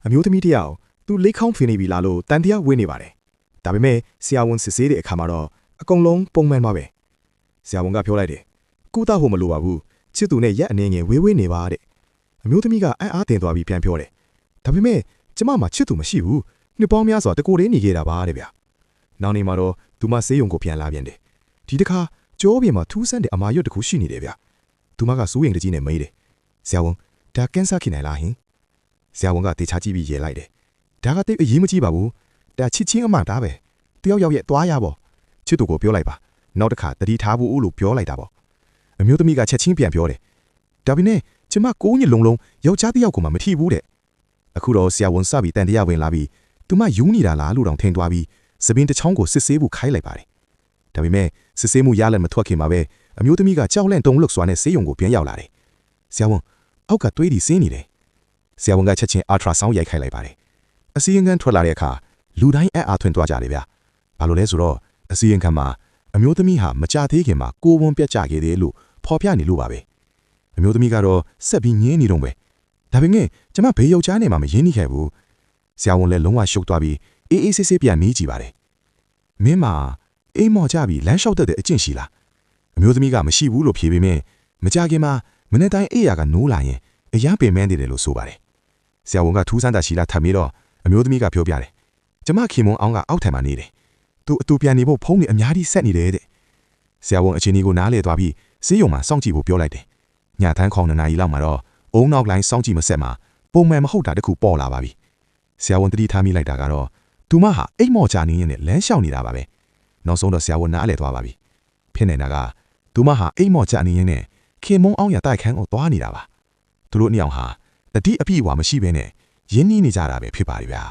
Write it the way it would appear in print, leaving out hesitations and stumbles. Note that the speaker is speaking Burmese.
အမျိုးသမီးတယောက်သူလိတ်ခေါင်းဖိနေပြီလားလို့တန်တရားဝင်းနေပါတယ်ဒါပေမဲ့ဆရာဝန်စစ်ဆေးတဲ့အခါမှာတော့အကုန်လုံးပုံမှန်ပါပဲဆရာဝန်ကပြောလိုက်တယ်ကုသဖို့မလိုပါဘူးချစ်သူနဲ့ရက်အနေငယ်ဝေးနေပါတဲ့အမျိုးသမီးကအံ့အားသင့်သွားပြီးပြန်ပြောတယ်ဒါပေမဲ့ကျမမှာချစ်သူမရှိဘူးနှစ်ပေါင်းများစွာတကိုယ်လေးနေခဲ့တာပါတဲ့ဗျနောက်နေ့မှာတော့သူမဆေးရုံကိုပြန်လာပြန်တယ်ဒီတစ်ခါကြောပြင်မှာထူးဆန်းတဲ့အမာရွတ်တစ်ခုရှိနေတယ်ဗျသူမကစိုးရိမ်တကြီးနဲ့မေးတယ်ဆရာဝန်ဒါကင်ဆာဖြစ်နိုင်လားဟင်ဆရာဝန်ကတေချာကြည့်ပြီးရေလိုက်တယ်ဒါကတိတ်အရေးမကြီးပါဘူးဒါချစ်ချင်းအမှန်ဒါပဲတယောက်ရဲ့သွားရပေါ့ချစ်သူကိုပြောလိုက်ပါနောက်တစ်ခါတတိထားဖို့လို့ပြောလိုက်တာပေါ့အမျိုးသမီးကချက်ချင်းပြန်ပြောတယ်ဒါပေမဲ့ကျမ9နှစ်လုံးယောက်ျားတစ်ယောက်ကိုမှမထီဘူးတဲ့အခုတော့ဆရာဝန်စပြီးတန်တရားဝင်လာပြီးသူမယူနေတာလားလို့တောင်ထင်သွားပြီးသပင်တစ်ချောင်းကိုစစ်ဆေးဖို့ခိုင်းလိုက်ပါတယ်ဒါပေမဲ့စစ်ဆေးမှုရလဒ်မထွက်ခင်မှာပဲအမျိုးသမီးကကြောက်လန့်တုန်လှုပ်စွာနဲ့ဆေးရုံကိုပြန်ရောက်လာတယ်ဆရာဝန်အောက်ကသွေးတွေဆင်းနေတယ်ဆရာဝန်ကချက်ချင်းအာထရာဆောင်းရိုက်ခိုင်းလိုက်ပါတယ်အစီရင်ခံထွက်လာတဲ့အခါလူတိုင်းအံ့အားသင့်သွားကြတယ်ဗျဘာလို့လဲဆိုတော့အစီရင်ခံမှာအမျိုးသမီးဟာမကြသေးခင်မှာကိုယ်ဝန်ပြတ်ကျခဲ့တယ်လို့ဖော်ပြနေလို့ပါပဲအမျိုးသမီးကတော့ဆက်ပြီးငင်းနေတော့ပဲဒါပေမဲ့ကျမဘေးယောက်ျားနဲ့မှမရင်းနှီးခဲ့ဘူးဆရာဝန်လည်းလုံးဝရှုပ်သွားပြီးအေးအေးဆေးဆေးပြန်မေးကြည့်ပါတယ်မင်းမအိမ်မော်ကြပြီးလမ်းလျှောက်တတ်တဲ့အကျင့်ရှိလားအမျိုးသမီးကမရှိဘူးလို့ဖြေပေမဲ့မကြခင်မှာမနေ့တိုင်းအေးရကနိုးလာရင်အရန်ပင်မနေတယ်လို့ဆိုပါတယ်ဆရာဝန်ကထူးဆန်းတာရှိလားထပ်ပြီးတော့အမျိုးသမီးကပြောပြတယ်ကျမခင်မွန်အောင်ကအောက်ထံမှာနေတယ်သူအတူပြန်နေဖို့ဖုန်းတွေအများကြီးဆက်နေတယ်တဲ့ဆရာဝန်အချင်းကြီးကိုနားလေသွားပြီးဆေးရုံမှာစောင့်ကြည့်ဖို့ပြောလိုက်တယ်ညထန်းခေါင်2နာရီလောက်မှာတော့အုံနောက်လိုင်းစောင့်ကြည့်မဆက်မှာပုံမှန်မဟုတ်တာတခုပေါ်လာပါပြီဆရာဝန်တတိထားမိလိုက်တာကတော့သူမဟာအိမ်မော်ချနေရင်လည်းလမ်းလျှောက်နေတာပါပဲနောက်ဆုံးတော့ဆရာဝန်နားလေသွားပါပြီဖြစ်နေတာကသူမဟာအိမ်မော်ချနေရင်နဲ့ခင်မုံအောင်ရတိုက်ခန်းကိုသွားနေတာပါသူတို့နှစ်ယောက်ဟာတတိအပြည့်အဝမရှိဘဲနဲ့ရင်းနှီးနေကြတာပဲဖြစ်ပါလိမ့်ဗျာ